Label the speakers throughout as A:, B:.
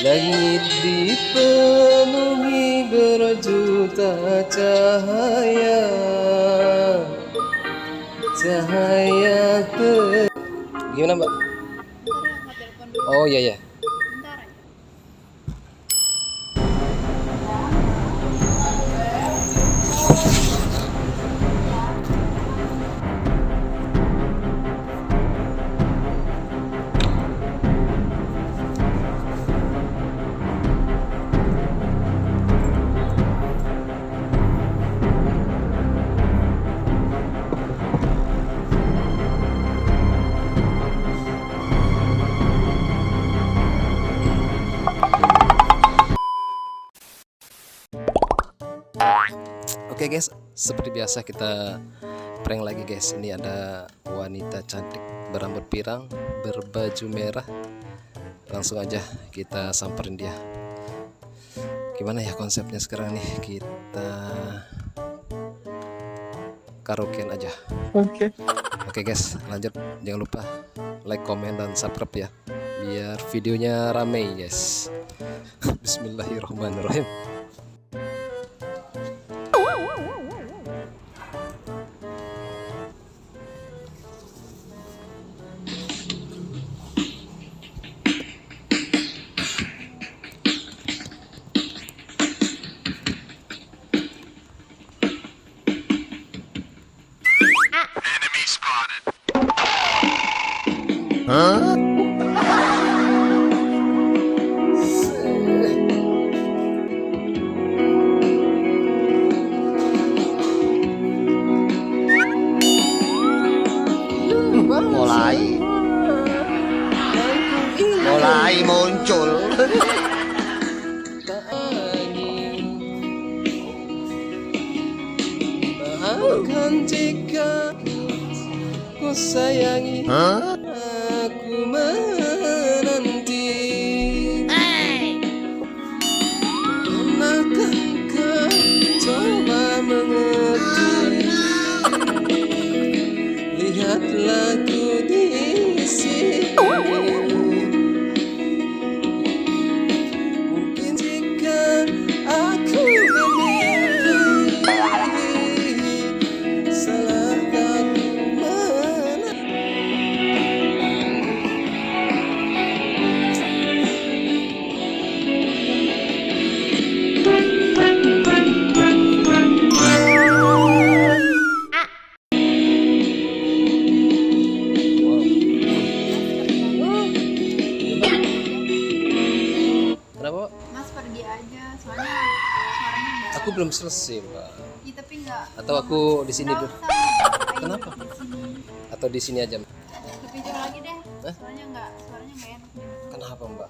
A: Langit dipenuhi berjuta cahaya, cahaya gimana mbak? Oh iya ya. Oke guys, seperti biasa kita prank lagi guys. Ini ada wanita cantik berambut pirang, berbaju merah. Langsung aja kita samperin dia. Gimana ya konsepnya sekarang nih? Kita karaokean aja. Oke guys, lanjut. Jangan lupa like, komen, dan subscribe ya, biar videonya rame guys. Bismillahirrahmanirrahim.
B: mulai muncul.
A: Bahkan jika ku sayangi, aku menanti. Pernahkah kau coba mengerti? Lihatlah ku di sini. Mungkin jika aku bermimpi, salahkah ku mana? Kenapa?
C: Mas pergi aja, soalnya suaranya enggak.
A: Aku belum selesai, Mbak.
C: Iya, tapi enggak.
A: Atau aku di sini
C: Enggak
A: dulu?
C: usah.
A: Kenapa?
C: Di sini.
A: Atau di sini aja?
C: Lebih jauh lagi deh.
A: Hah?
C: Suaranya enggak enak.
A: Kenapa, Mbak?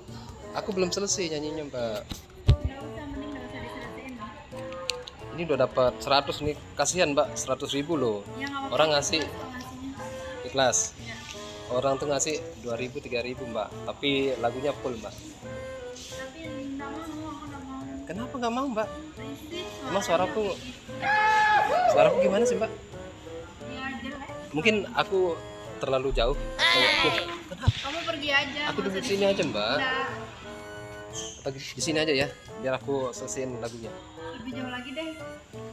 A: Aku belum selesai nyanyinya, Mbak.
C: Enggak usah, mending enggak usah diselesaiin.
A: Ini udah dapat 100 nih. Kasihan, Mbak. 100.000 loh.
C: Ya enggak apa-apa.
A: Orang ngasih
C: Ngasihnya.
A: ikhlas.
C: Ya.
A: Orang tuh ngasih 2.000, 3.000, Mbak. Tapi lagunya full, Mbak.
C: Tapi enggak mau, aku enggak mau.
A: Kenapa nggak mau, Mbak?
C: Risih,
A: Emang suaraku
C: suaranya.
A: suaraku gimana sih, Mbak?
C: Ya jelek.
A: Mungkin aku terlalu jauh.
C: Kamu pergi aja.
A: Aku
C: nggak
A: duduk
C: usah
A: di sini aja, Mbak.
C: Enggak.
A: Atau di sini aja ya, biar aku selesaiin lagunya.
C: Lebih jauh lagi deh.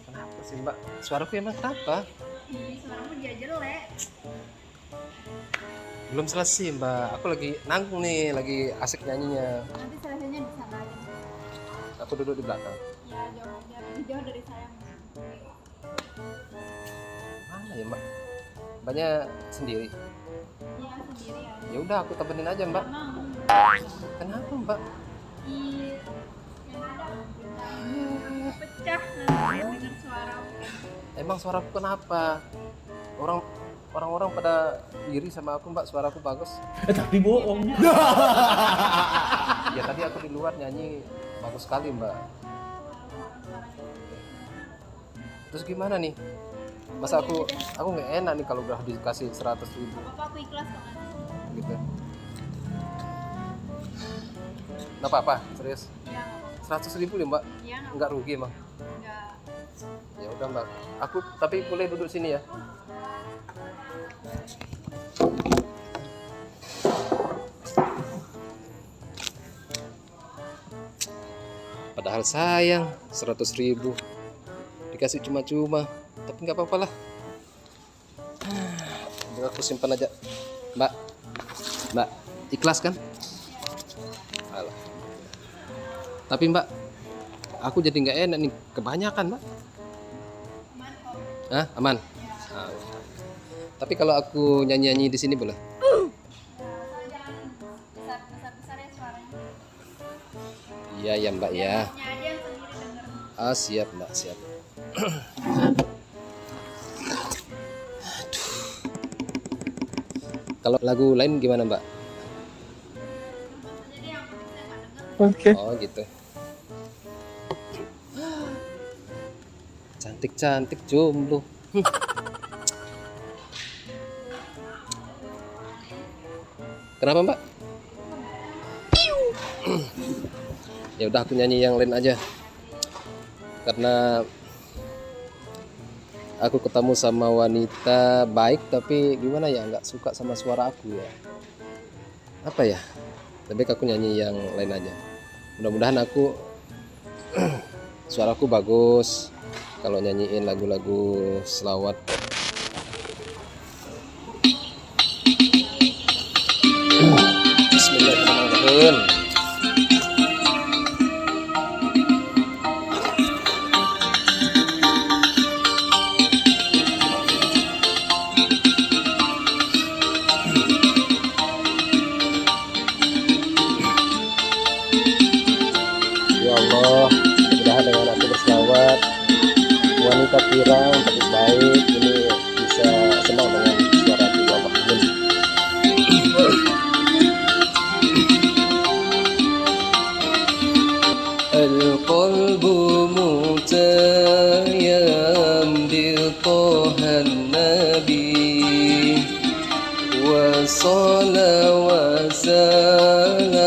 A: Kenapa sih, Mbak? Suaraku emang kenapa?
C: Ih, suaramu dia jelek.
A: Belum selesai, Mbak. Aku lagi nanggung nih, lagi asik nyanyinya.
C: Nanti selesainya di sana aja.
A: Aku duduk di belakang.
C: Ya jauh, biar lebih jauh dari saya.
A: Mana ya, Mbak? Mbaknya sendiri.
C: Iya, sendiri aja.
A: Ya udah, aku temenin aja, Mbak.
C: Mau.
A: Kenapa, Mbak?
C: Ih, yang ada bintangmu pecah nanti dengan suara.
A: Emang suaraku kenapa? Orang-orang pada iri sama aku, Mbak. Suaraku bagus.
B: Tapi bohong.
A: Ya tadi aku di luar nyanyi bagus sekali, Mbak. Terus gimana nih? Masa aku nggak enak nih kalau udah dikasih 100.000
C: Apa aku ikhlas kok ngasih?
A: gitu. Nggak apa-apa, serius.
C: Ya,
A: 100.000 nih, Mbak.
C: ya
A: Nggak rugi, Mbak.
C: enggak.
A: Ya udah, Mbak. Aku tapi boleh duduk sini ya. Padahal sayang 100.000 dikasih cuma-cuma, tapi nggak apa-apa lah. Biar aku simpan aja. Mbak ikhlas kan? Alah. Tapi Mbak, aku jadi nggak enak nih, kebanyakan Mbak.
C: Aman kok.
A: Hah, aman? Ah. Tapi kalau aku nyanyi-nyanyi di sini boleh?
C: Asal jangan besar ya suaranya.
A: Iya ya Mbak ya.
C: Nya aja yang sendiri denger.
A: Ah siap Mbak, siap. Kalau lagu lain gimana Mbak?
C: Jadi yang penting saya nggak denger.
A: Oh gitu. Cantik-cantik jomblo. Kenapa Mbak? Ya udah aku nyanyi yang lain aja. Karena aku ketemu sama wanita baik tapi gimana ya, nggak suka sama suara aku ya. Apa ya? Lebih baik aku nyanyi yang lain aja. Mudah-mudahan aku suaraku bagus kalau nyanyiin lagu-lagu selawat. Bismillahirrahmanirrahim. Ya Allah, mudah-mudahan dengan aku berselawat wanita pirang tapi baik ini bisa senang dengan suara aku. Ya Allah, amin. القلب متيم بطه النبي وصلى وسلم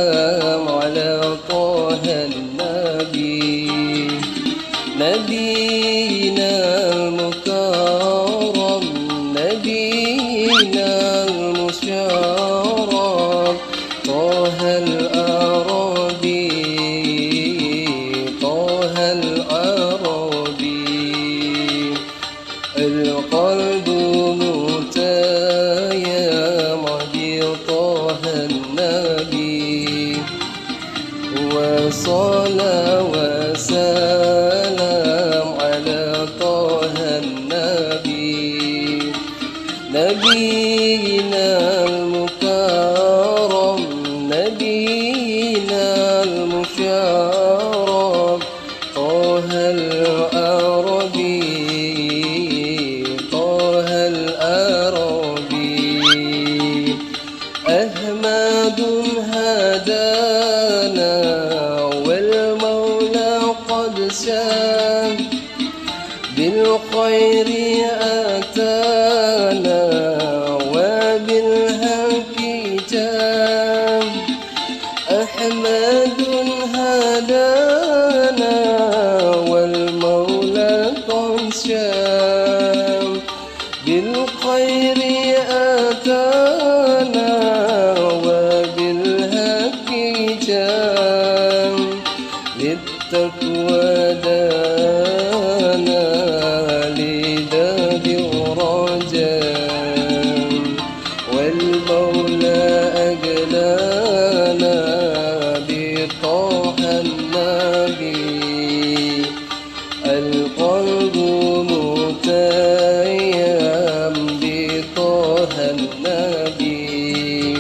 A: على طه النبي نبينا المكرم نبينا المشرف طه العربي طه العربي القلب متيم بطه النبي وصلى وسلم على طه النبي نبينا المكرم نبينا المشرف طه العربي طه العربي أحمد هدانا والمولى قد شاء بالخير أتانا وبالحق جاء أحمد هدانا والمولى قد شاء بالخير أتانا وبالحق جاء للتقوى دانا لداد الرجاء والمولى أجلانا بطه النبي القلب متيم بطه النبي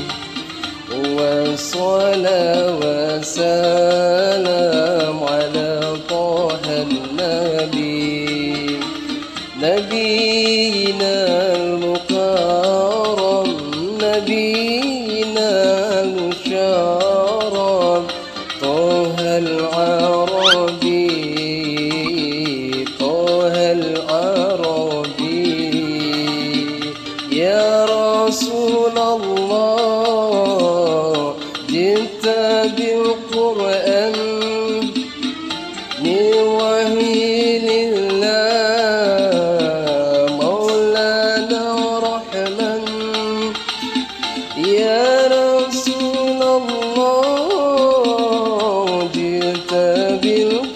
A: وصلى وسلم على طه النبي نبينا المكرم نبينا المشرف طه العربي طه العربي يا رسول الله جئت بالقرآن من وحي لله مولانا رحمن يا رسول الله جئت بالقرآن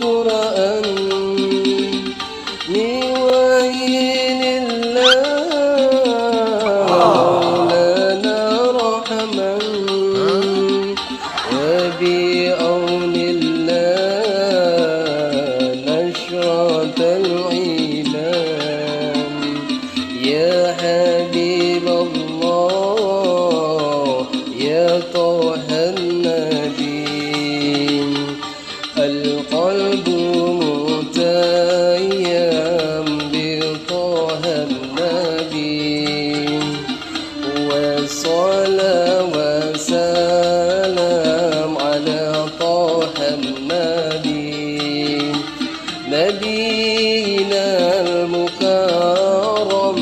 A: بعون الله نشرة العلم يا حبيب الله يا طه النبي القلب متيم بطه النبي وصلى وسلم على طه النبي نبينا المكرم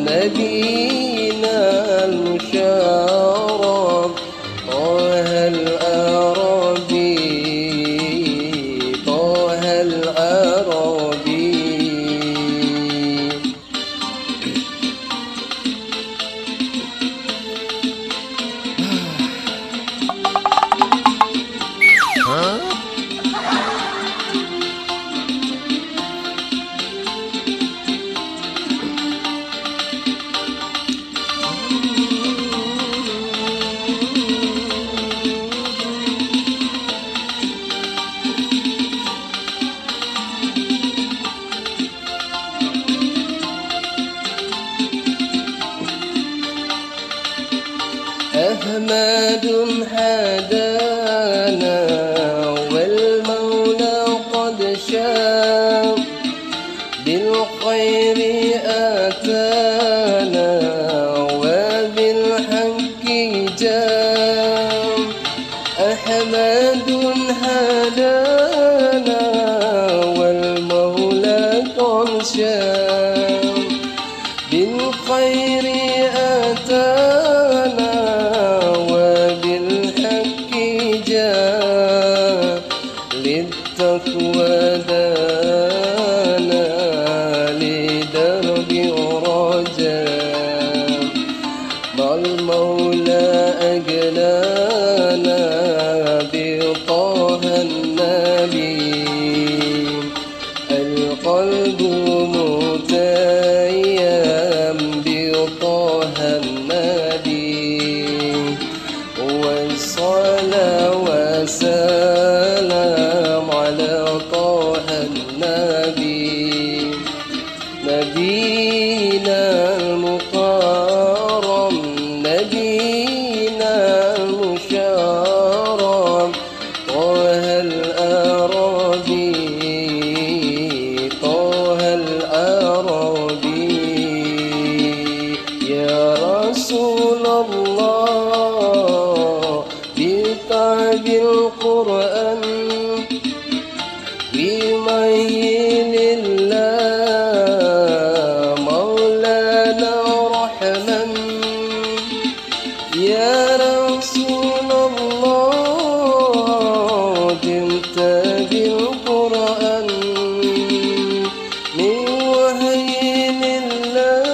A: نبينا المشرف طه العربي طه العربي أحمد هدانا والمولى قد شاء بالخير آتانا وبالحق جاء أحمد هدانا والمولى قد شاء بالخير آتانا وبالحق جاء للتقوى دانا لدرب رجاء والمولى أجلانا بطه النبي القلب متيم بطه النبي والصلاة والسلام على طه النبي نبينا المكرم نبينا المشرف طه العربي طه العربي يا رسول الله بتعب القرآن بميل الله مولانا رحمن يا رسول الله بنت بالقرآن من وحي الله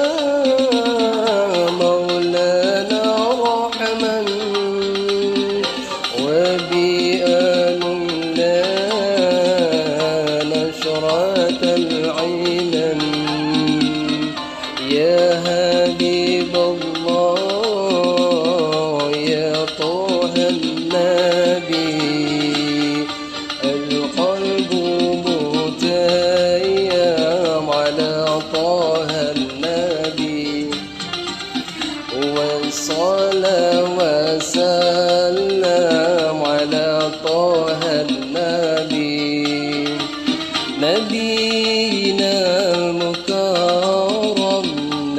A: مولانا رحمن وبآل الله نشرة العلم يا حبيب الله يا طه النبي القلب متيم على طه النبي والصلاة والسلام على طه النبي نبينا المكرم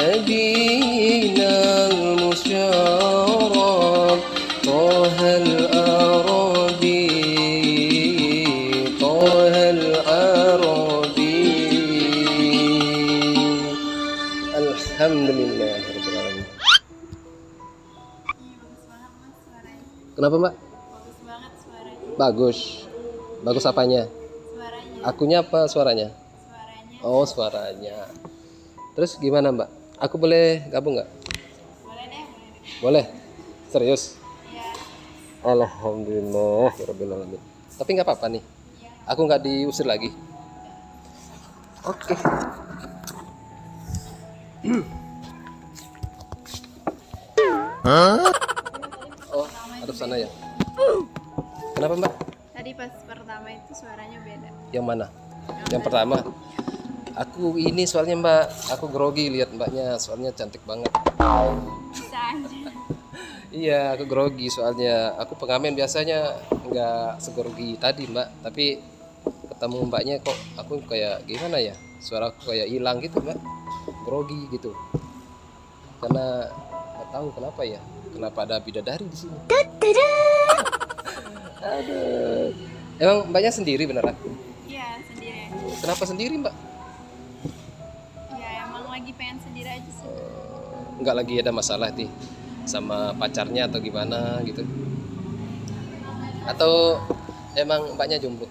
A: نبينا المشرف طه العربي طه العربي الحمد لله رب العالمين.
C: Bagus banget mas suaranya.
A: Kenapa mbak?
C: Bagus banget suaranya.
A: Bagus. Bagus apanya?
C: Suaranya.
A: Akunya apa suaranya?
C: Suaranya.
A: Oh suaranya. Terus gimana mbak? Aku boleh gabung nggak?
C: Boleh deh, boleh deh.
A: Boleh? Serius?
C: Iya.
A: Alhamdulillah ya Rabbil Alamin. Tapi nggak apa-apa nih.
C: Iya.
A: Aku nggak diusir lagi. Oke. Oh, hadap sana ya. Kenapa mbak?
C: Tadi pas pertama itu suaranya beda.
A: Yang mana? Yang pertama. Aku ini soalnya mbak, aku grogi lihat mbaknya, soalnya cantik banget.
C: Bisa aja.
A: Iya, aku grogi soalnya. Aku pengamen biasanya nggak segrogi tadi mbak, tapi ketemu mbaknya kok aku kayak gimana ya? Suara aku kayak hilang gitu mbak, grogi gitu. Karena nggak tahu kenapa ya, kenapa ada bidadari di sini. Aduh. Emang mbaknya sendiri beneran?
C: Iya, sendirian.
A: Kenapa sendiri mbak?
C: Ya emang lagi pengen sendiri aja sih.
A: Nggak lagi ada masalah nih sama pacarnya atau gimana gitu? Atau emang mbaknya jomblo?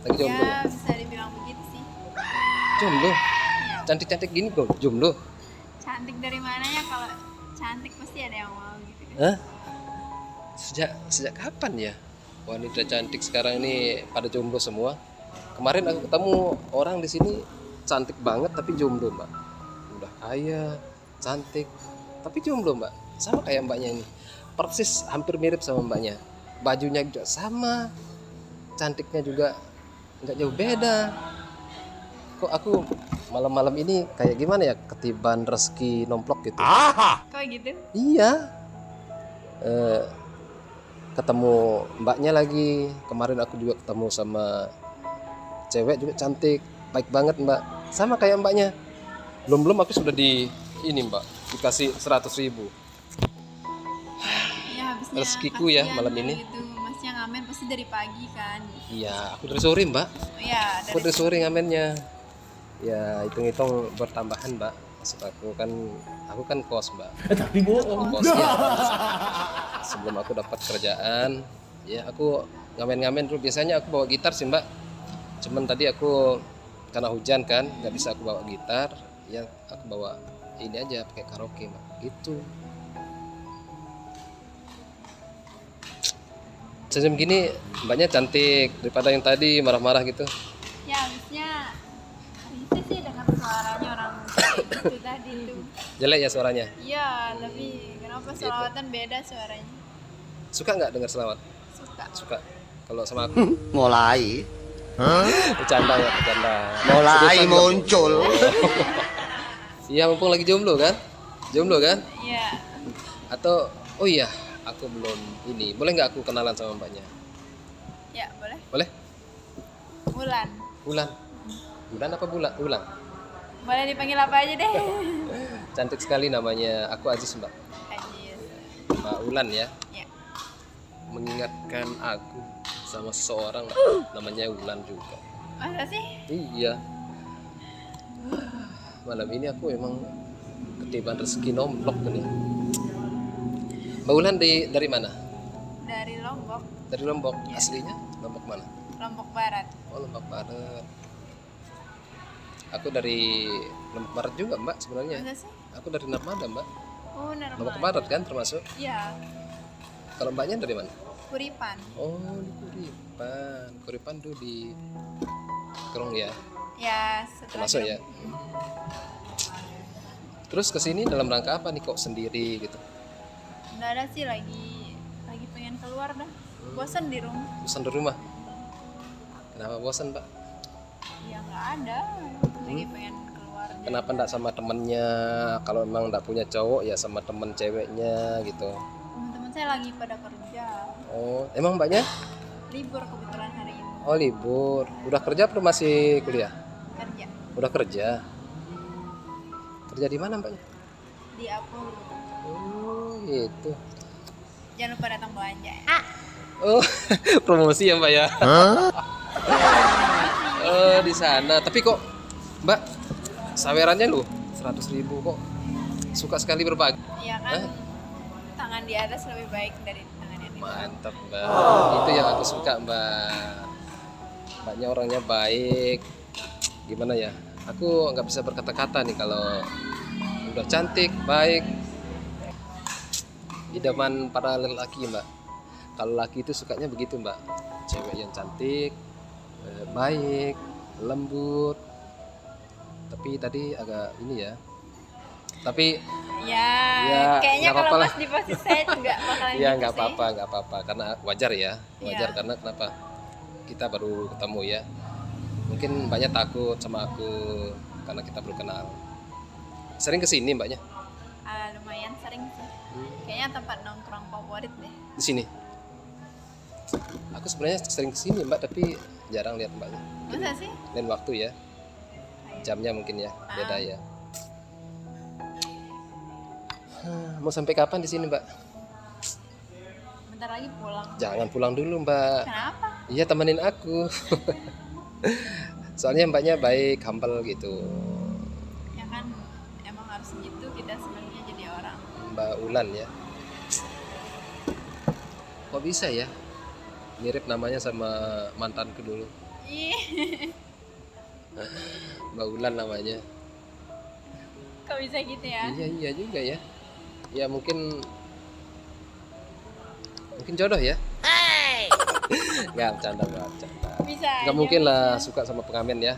A: Lagi jomblo ya?
C: Ya bisa dibilang begitu sih.
A: Jomblo? Cantik-cantik gini kok jomblo?
C: Cantik dari mananya, kalau cantik pasti ada yang mau gitu kan.
A: Hah? Sejak kapan ya wanita cantik sekarang ini pada jomblo semua? Kemarin aku ketemu orang di sini cantik banget tapi jomblo mbak. Udah kaya, cantik, tapi jomblo mbak. Sama kayak mbaknya ini. Persis hampir mirip sama mbaknya. Bajunya juga sama, cantiknya juga nggak jauh beda. Kok aku malam-malam ini kayak gimana ya, ketiban rezeki nomplok gitu.
C: Kok gitu?
A: Iya. Ketemu mbaknya lagi. Kemarin aku juga ketemu sama cewek juga cantik, baik banget mbak. Sama kayak mbaknya. Belum aku sudah ini mbak, dikasih 100.000.
C: Ya habisnya
A: Rezekiku ya
C: kasihan
A: malam
C: lah
A: ini.
C: gitu. Masnya ngamen pasti dari pagi kan.
A: Iya, aku dari sore mbak.
C: Ya
A: Aku dari sore ngamennya. Ya hitung-hitung bertambahan mbak. Maksud aku kan kos mbak.
B: Tapi bohong.
A: Kos ya. Sebelum aku dapat kerjaan, ya aku ngamen-ngamen dulu. Biasanya aku bawa gitar sih mbak. Cuman tadi aku karena hujan kan, nggak bisa aku bawa gitar. Ya aku bawa ini aja, pakai karaoke mbak. Gitu. Senyum gini mbaknya cantik daripada yang tadi marah-marah gitu.
C: ya habisnya risih sih dengan suaranya orang kayak gitu tadi tuh.
A: Jelek ya suaranya.
C: Iya, tapi kenapa selawatan beda suaranya?
A: Suka nggak dengar selawat?
C: Suka.
A: Suka. Kalau sama aku
B: Mulai.
A: bercanda ya, bercanda.
B: Mulai
A: Seriusan nggak?
B: muncul.
A: Iya, mumpung lagi jomblo kan? Jomblo kan?
C: Iya.
A: Atau oh iya, aku belum ini. Boleh nggak aku kenalan sama mbaknya?
C: Ya, boleh.
A: Boleh?
C: Bulan.
A: Bulan. Bulan apa bulan? Ulang.
C: Boleh dipanggil apa aja deh.
A: Cantik sekali namanya. Aku Aziz mbak.
C: Ajis.
A: Mbak Ulan ya.
C: Ya.
A: Mengingatkan aku sama seseorang namanya Ulan juga.
C: Masa sih?
A: Iya. Malam ini aku emang ketiban rezeki nomplok nih. Mbak Ulan dari mana?
C: Dari Lombok,
A: Dari Lombok. Aslinya Lombok mana?
C: Lombok Barat.
A: Oh, Lombok Barat. Aku dari Lombok Barat juga mbak sebenarnya.
C: Masa sih?
A: Aku dari Narmada mbak.
C: Oh,
A: Lombok
C: Narmada.
A: Barat kan termasuk.
C: Iya,
A: Kalau mbaknya dari mana?
C: Kuripan.
A: Oh, di Kuripan. Kuripan tuh di Kerong ya.
C: Ya, setelah
A: Termasuk ya. Terus kesini dalam rangka apa nih kok sendiri gitu?
C: Nggak ada sih, lagi pengen keluar dah. Bosan di rumah.
A: Bosan di rumah. Kenapa bosan mbak?
C: Ya nggak ada. Lagi pengen keluar.
A: Kenapa ndak sama temennya? Kalau emang ndak punya cowok ya sama temen ceweknya gitu.
C: Teman-teman saya lagi pada kerja.
A: Oh, emang mbaknya?
C: Libur kebetulan hari ini.
A: Oh libur. Udah kerja atau masih kuliah?
C: Kerja
A: Udah kerja. Kerja di mana mbaknya?
C: di Apple.
A: Oh gitu.
C: Jangan lupa datang belanja ya.
A: Oh promosi ya mbak ya? Oh di sana. Tapi kok mbak sawerannya lu 100.000 kok suka sekali berbagi.
C: Iya kan, tangan di atas lebih baik dari tangan yang di bawah.
A: Mantap mbak. Itu yang aku suka mbak. Mbaknya orangnya baik. Gimana ya? Aku nggak bisa berkata-kata nih kalau udah cantik, baik. Idaman para lelaki mbak. Kalau laki itu sukanya begitu mbak. Cewek yang cantik, baik, lembut. Tapi tadi agak ini ya, Tapi
C: Ya,
A: Ya,
C: kayaknya
A: nggak
C: kalau
A: apa-apa
C: Mas di posisi saya juga bakalan
A: ya
C: gitu sih.
A: nggak apa-apa karena wajar ya, wajar
C: Iya.
A: karena kenapa? Kita baru ketemu ya. Mungkin mbaknya takut sama aku karena kita baru kenal. Sering kesini mbaknya
C: Lumayan sering sih. Kayaknya tempat nongkrong favorit deh.
A: di sini. Aku sebenarnya sering kesini mbak, tapi jarang lihat mbaknya.
C: Masa sih?
A: Lain waktu ya, jamnya mungkin ya beda ya. Mau sampai kapan di sini mbak?
C: Bentar lagi pulang.
A: Jangan pulang dulu mbak.
C: Kenapa?
A: Iya temenin aku. Soalnya mbaknya baik, humble gitu.
C: Ya kan emang harus gitu kita sebenarnya jadi orang.
A: Mbak Ulan ya. Kok bisa ya? Mirip namanya sama mantanku dulu.
C: Ih,
A: Mbak Ulan namanya.
C: kok bisa gitu ya?
A: Iya juga ya. Ya mungkin jodoh ya. Nggak bercanda mbak, bercanda.
C: Bisa.
A: Nggak
C: aja,
A: mungkin lah
C: bisa.
A: suka sama pengamen ya.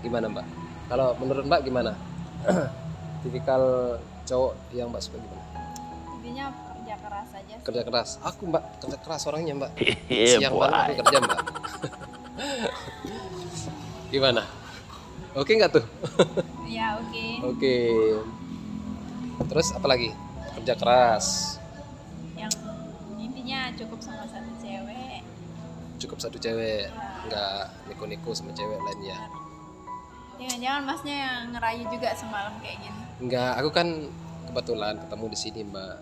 A: Gimana mbak? Kalau menurut mbak gimana? Tipikal cowok yang mbak suka gimana?
C: Intinya kerja keras aja sih.
A: Kerja keras. Aku mbak kerja keras orangnya mbak.
B: Iya,
A: Siang malam aku kerja mbak. Gimana? Oke nggak tuh?
C: Ya oke.
A: Oke. Terus apa lagi? Kerja keras.
C: Yang intinya cukup sama satu cewek.
A: Cukup satu cewek. Nggak neko-neko sama cewek lainnya.
C: Jangan-jangan masnya yang ngerayu juga semalam kayak gini.
A: Enggak, aku kan kebetulan ketemu di sini mbak.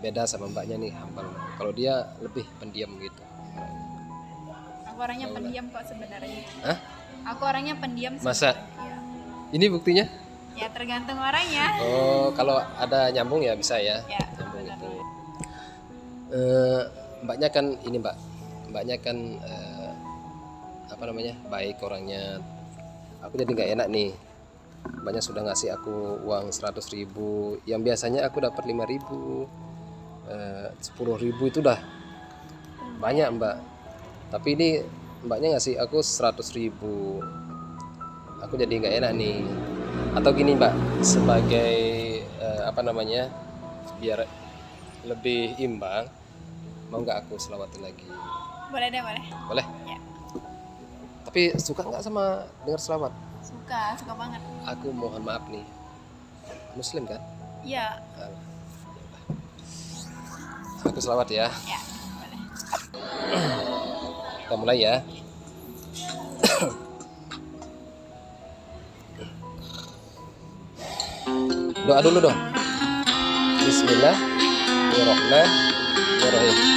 A: Beda sama mbaknya nih, humble. Kalau dia lebih pendiam gitu.
C: Aku orangnya pendiam kok sebenarnya.
A: Hah?
C: Aku orangnya pendiam
A: Masa?
C: sebenarnya.
A: Ini buktinya?
C: Ya tergantung orangnya.
A: Oh, kalau ada nyambung ya bisa ya.
C: Ya,
A: Nyambung
C: benar.
A: itu. Mbaknya kan ini mbak. Mbaknya kan apa namanya? Baik orangnya. Aku jadi nggak enak nih. Mbaknya sudah ngasih aku uang 100.000. Yang biasanya aku dapat 5.000. 10.000 itu udah banyak mbak. Tapi ini mbaknya ngasih aku 100.000. Aku jadi nggak enak nih. Atau gini mbak, sebagai apa namanya, biar lebih imbang, mau nggak aku selawatin lagi?
C: Boleh deh, boleh.
A: Boleh?
C: Ya.
A: Tapi suka nggak sama dengar selawat?
C: Suka banget.
A: Aku mohon maaf nih, Muslim kan?
C: Iya,
A: Aku selawat ya.
C: ya, boleh.
A: Kita mulai ya. Doa dulu dong. Bismillahirrahmanirrahim.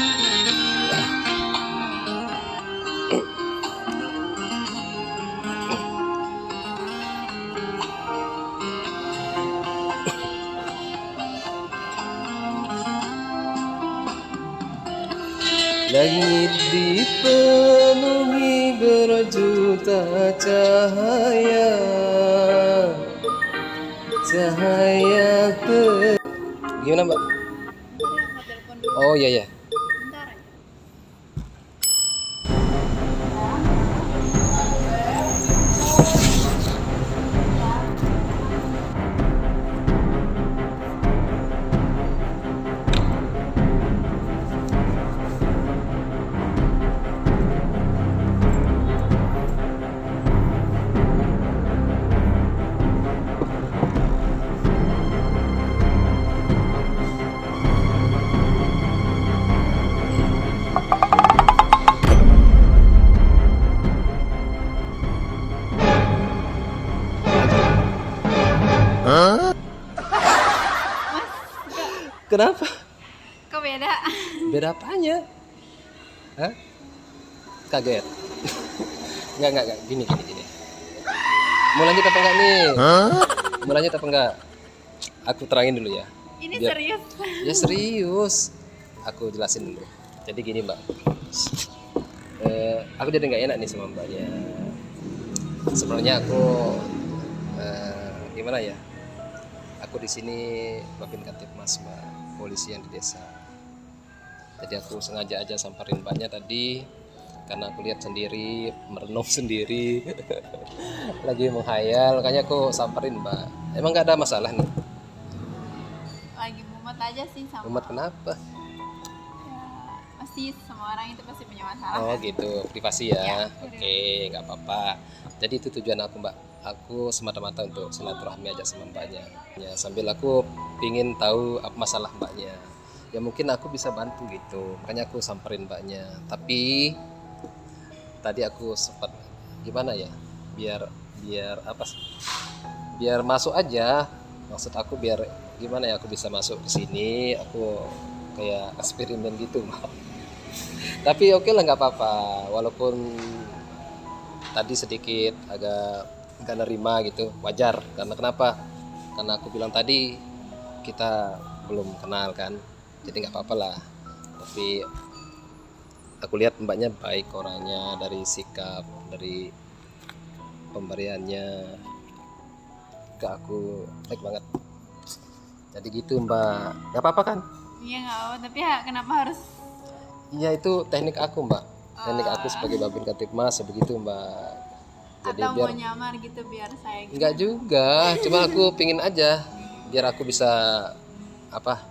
A: Langit dipenuhi berjuta cahaya, Gimana mbak?
C: Boleh mau telepon dulu.
A: Oh iya ya.
C: Bentar aja.
A: Kenapa?
C: Kok beda?
A: Beda apanya? Hah? Kaget? Enggak. Gini. Mau lanjut apa enggak nih? Mau lanjut apa enggak? Aku terangin dulu ya.
C: Ini
A: Biar-
C: serius.
A: Ya serius. Aku jelasin dulu. Jadi gini mbak. Aku jadi nggak enak nih sama mbaknya. Sebenarnya aku gimana ya? Aku di sini Babin Kamtipmas mbak, polisi yang di desa. Jadi aku sengaja aja samperin mbaknya tadi karena aku lihat sendiri, merenung sendiri, lagi menghayal, makanya aku samperin Mbak. Emang nggak ada masalah nih?
C: Lagi mumet aja sih sama.
A: Umat kenapa?
C: Ya, pasti semua orang itu pasti punya masalah.
A: Oh
C: kan?
A: gitu, privasi ya.
C: Ya,
A: Oke, nggak apa-apa. Jadi itu tujuan aku Mbak. Aku semata-mata untuk silaturahmi aja sama Mbaknya. Ya, sambil aku pingin tahu apa masalah Mbaknya. Ya mungkin aku bisa bantu gitu. Makanya aku samperin Mbaknya. Tapi tadi aku sempat gimana ya? Biar biar apa sih? Biar masuk aja. Maksud aku biar gimana ya, aku bisa masuk ke sini, aku kayak eksperimen gitu Mbak. Tapi oke lah, nggak apa-apa, walaupun tadi sedikit agak nggak nerima gitu, wajar. Karena kenapa? Karena aku bilang tadi kita belum kenal kan, jadi nggak apa-apa lah. Tapi aku lihat Mbaknya baik orangnya, dari sikap, dari pemberiannya ke aku baik banget. Jadi gitu Mbak, nggak apa-apa kan?
C: Iya nggak apa, tapi ya, kenapa harus
A: Iya, itu teknik aku Mbak, teknik aku sebagai Babin Katipmas begitu Mbak. Jadi
C: atau
A: biar
C: mau nyamar gitu biar saya gitu?
A: enggak juga, cuma aku pingin aja biar aku bisa apa,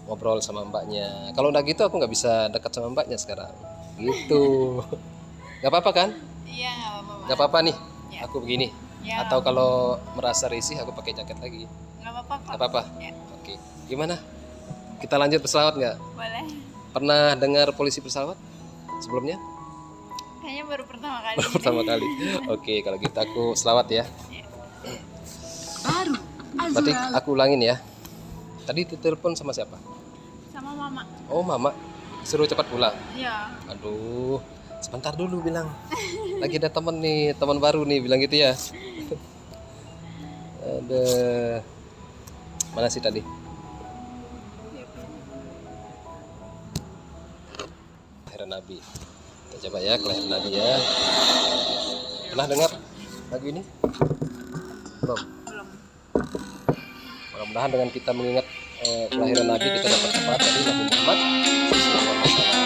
A: ngobrol sama Mbaknya. Kalau udah gitu aku nggak bisa dekat sama Mbaknya sekarang gitu. Nggak apa-apa kan?
C: Iya nggak apa-apa.
A: Nggak apa-apa nih,
C: Ya.
A: aku begini.
C: Ya,
A: Atau kalau merasa risih aku pakai jaket lagi.
C: nggak apa-apa kok.
A: Nggak apa-apa.
C: Ya,
A: Oke, gimana, kita lanjut pesawat nggak?
C: boleh.
A: Pernah dengar polisi pesawat sebelumnya?
C: Kayaknya baru pertama kali.
A: Baru pertama kali. Oke, kalau gitu aku selawat ya.
D: Baru
A: Berarti aku ulangin ya. Tadi itu telepon sama siapa?
C: Sama mama.
A: Oh mama, suruh cepat pulang.
C: Iya.
A: Aduh, sebentar dulu bilang. Lagi ada temen nih, teman baru nih, bilang gitu ya. Ada mana sih tadi? Kelahiran Nabi. Kita coba ya kelahiran Nabi ya. Pernah dengar lagu ini? Belum.
C: Belum.
A: Mudah-mudahan dengan kita mengingat kelahiran Nabi, kita dapat syafaat dari Nabi Muhammad sallallahu alaihi wasallam.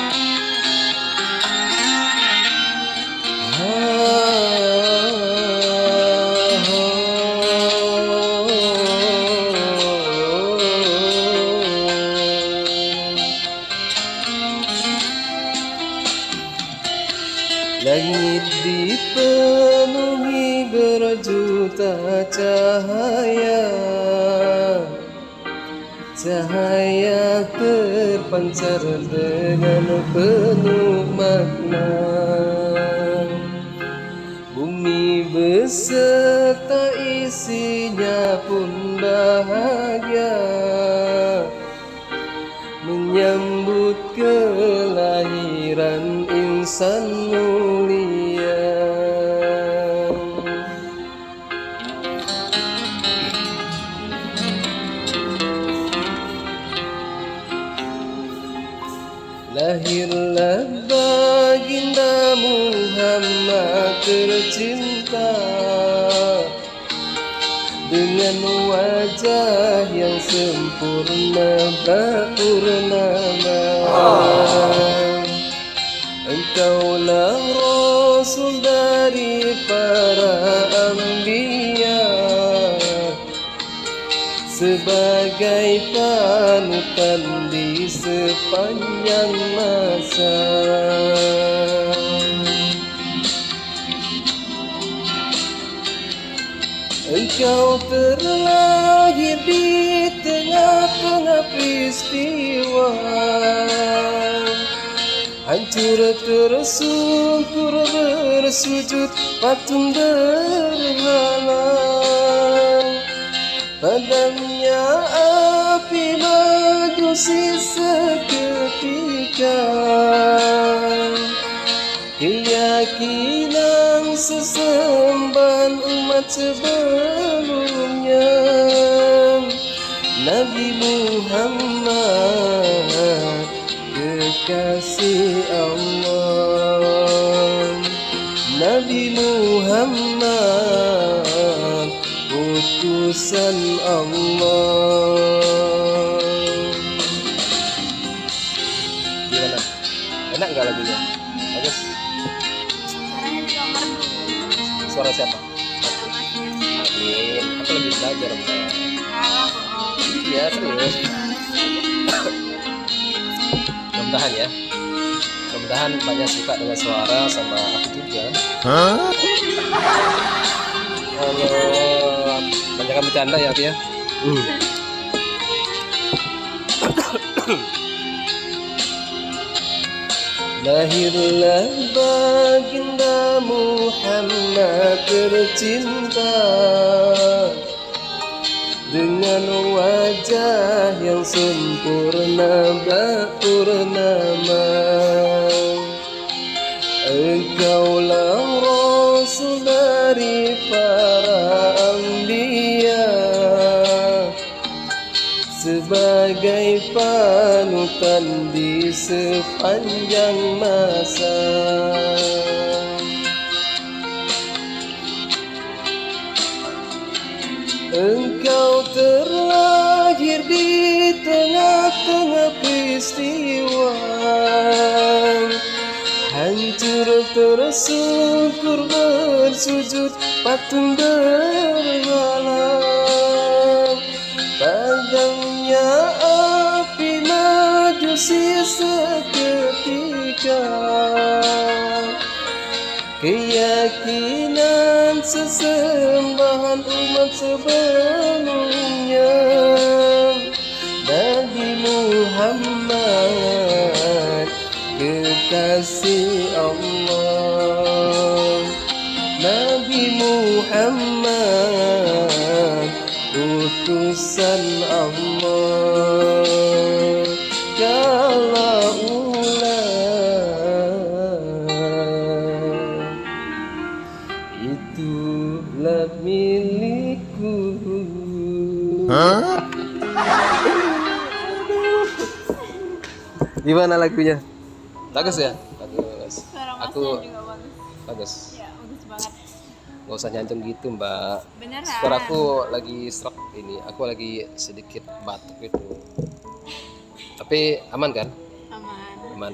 A: Langit dipenuhi berjuta cahaya, cahaya terpancar dengan penuh makna. Bumi beserta isinya pun bahagia, menyambut kelahiran insan mulia. Lahirlah baginda Muhammad tercinta, dengan wajah yang sempurna bak purnama. Engkaulah Rasul dari para anbiya, sebagai panutan di sepanjang masa. Engkau terlahir di tengah-tengah peristiwa, hancur tersungkur bersujud patung berhala. Padamnya api majusi seketika, keyakinan sesembahan umat sebelumnya. Nabi Muhammad kekasih Allah, Nabi Muhammad utusan Allah. Gimana? Enak nggak lagunya? Bagus. suara siapa?
C: Masnya.
A: Amin. Aku lebih belajar mbak.
C: Alah, bohong.
A: Iya serius. Mudah-mudahan ya. Mudah-mudahan mbaknya suka dengan suara sama aku juga. Halo. Banyak bercanda ya aku ya. Lahirlah baginda Muhammad tercinta dengan wajah yang sempurna bak purnama. Engkaulah Rasul dari para anbiya, sebagai panutan di sepanjang masa. Engkau terlahir di tengah-tengah peristiwa, hancur tersungkur bersujud patung berhala. Padamnya api majusi seketika, keyakinan sesembahan umat sebelumnya. Nabi Muhammad kekasih Allah, Nabi Muhammad utusan Allah. Kalau itulah milikku. Gimana lagunya? Bagus ya? Bagus.
C: Suara masnya
A: Aku
C: juga bagus.
A: bagus.
C: Ya, bagus banget.
A: Gak usah nyantum gitu mbak.
C: Beneran.
A: Suara aku lagi serak ini. Aku lagi sedikit batuk gitu. Tapi aman kan?
C: Aman.
A: Aman.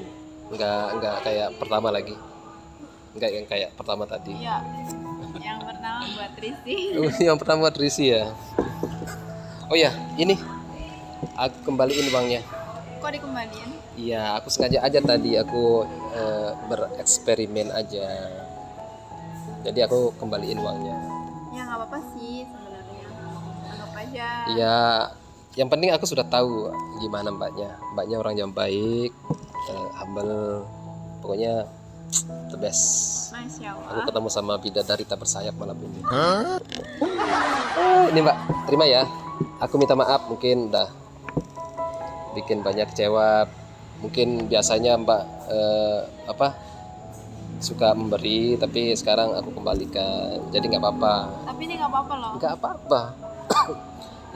A: Enggak kayak pertama lagi. Enggak yang kayak pertama tadi.
C: Iya. Yang pertama buat Risi.
A: Yang pertama buat Risi ya. Oh ya, ini aku kembaliin uangnya.
C: Kok dikembaliin?
A: Iya, aku sengaja aja tadi aku bereksperimen aja. Jadi aku kembaliin uangnya.
C: Ya nggak apa-apa sih sebenarnya. Anggap aja.
A: Iya, yang penting aku sudah tahu gimana mbaknya. Mbaknya orang yang baik, humble, pokoknya the best.
C: Masya
A: Aku
C: Allah.
A: ketemu sama bidadari tak bersayap malam ini. Ini mbak, terima ya. Aku minta maaf mungkin udah bikin banyak kecewa. Mungkin biasanya mbak suka memberi, tapi sekarang aku kembalikan. Jadi nggak apa-apa.
C: Tapi ini nggak apa-apa loh.
A: Nggak apa-apa.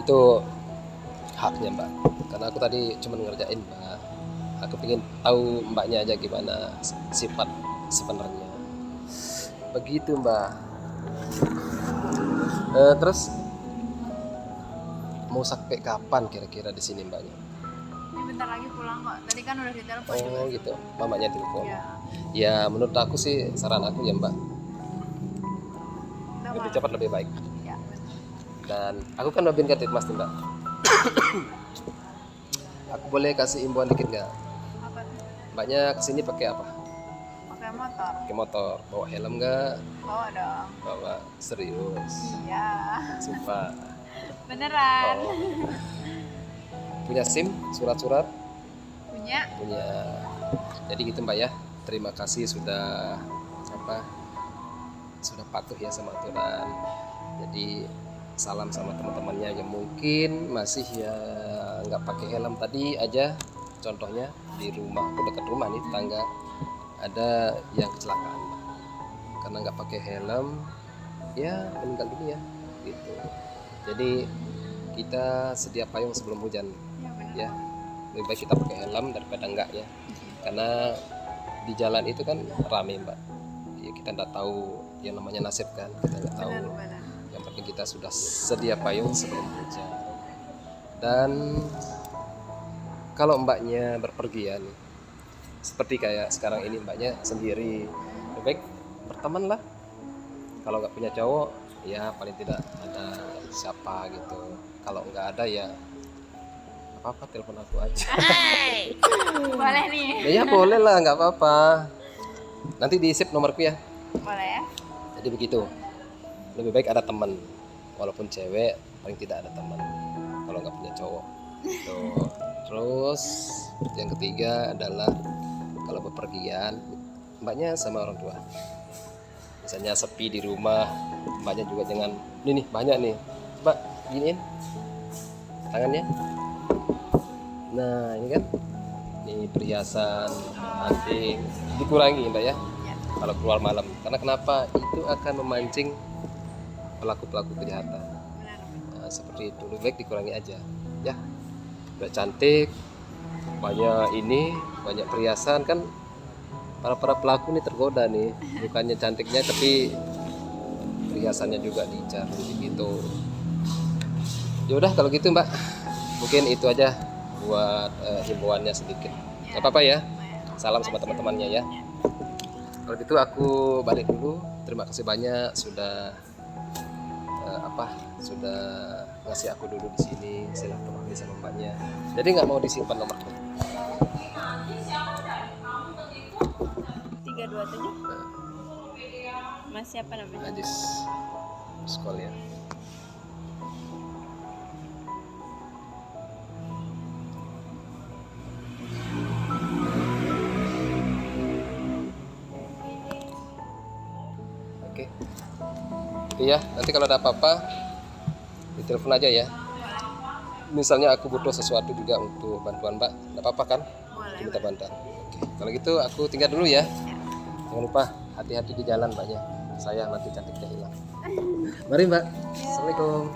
A: Itu haknya mbak. Karena aku tadi cuma ngerjain mbak. Aku pengen tahu mbaknya aja gimana sifat sebenarnya. Begitu mbak. Terus mau sampai kapan kira-kira di sini mbaknya?
C: Ini bentar lagi pulang kok. Tadi kan udah ditelepon juga.
A: Oh gitu, mamanya telepon.
C: Ya.
A: Ya menurut aku sih saran aku ya mbak,
C: Udah,
A: lebih
C: Mas.
A: cepat lebih baik.
C: Ya.
A: Dan aku kan udah bikin kreatif mas nih mbak. Aku boleh kasih imbauan dikit nggak?
C: Apa tuh?
A: Mbaknya kesini pakai apa?
C: Pakai motor.
A: Pakai motor, bawa helm nggak?
C: Bawa dong.
A: Bawa serius,
C: Iya.
A: sumpah.
C: Beneran.
A: Oh. Punya SIM, surat-surat?
C: Punya.
A: Punya. Jadi gitu mbak ya. Terima kasih sudah sudah patuh ya sama aturan. Jadi salam sama teman-temannya yang mungkin masih ya nggak pakai helm tadi aja. Contohnya di rumah, aku dekat rumah nih tetangga ada yang kecelakaan karena nggak pakai helm, ya meninggal dunia gitu. Jadi kita sedia payung sebelum hujan
C: Ya bener.
A: ya. Lebih baik kita pakai helm daripada enggak ya. Karena di jalan itu kan rame mbak ya, kita nggak tahu yang namanya nasib kan, kita nggak tahu.
C: Bener.
A: Yang penting kita sudah sedia payung sebelum hujan. Dan kalau mbaknya berpergian seperti kayak sekarang ini mbaknya sendiri, lebih baik berteman lah. kalau nggak punya cowok ya paling tidak ada siapa gitu. Kalau nggak ada ya apa-apa, telepon aku aja.
C: Boleh nih.
A: Ya boleh lah, nggak apa-apa. Nanti di save nomorku ya.
C: Boleh ya.
A: Jadi begitu. Lebih baik ada teman, walaupun cewek paling tidak ada teman. Kalau nggak punya cowok. Tuh. Terus yang ketiga adalah kalau bepergian, mbaknya sama orang tua. Misalnya sepi di rumah, mbaknya juga jangan. Ini nih banyak nih. Coba giniin tangannya. Nah ini kan, ini perhiasan, anting dikurangi mbak ya. Kalau keluar malam, karena kenapa? Itu akan memancing pelaku-pelaku kejahatan. Nah, seperti itu, lebih baik dikurangi aja ya. Udah cantik, banyak perhiasan kan, para pelaku nih tergoda nih, bukannya cantiknya tapi perhiasannya juga diincar gitu. Ya udah kalau gitu mbak, mungkin itu aja buat himbauannya sedikit. Gak apa-apa ya, salam sama teman-temannya ya. Kalau gitu aku balik dulu. Terima kasih banyak sudah sudah ngasih aku dulu di sini silaturahmi sama mbaknya. Jadi nggak mau disimpan nomorku.
C: 327. Mas siapa namanya?
A: Najis sekolah ya. Oke. Itu ya. Nanti kalau ada apa-apa ditelepon aja ya. Misalnya aku butuh sesuatu juga untuk bantuan mbak, nggak apa-apa kan?
C: Boleh.
A: Minta bantuan. Oke. Kalau gitu aku tinggal dulu ya. Jangan lupa hati-hati di jalan mbaknya. Saya nanti cantiknya hilang. Mari mbak. Assalamualaikum.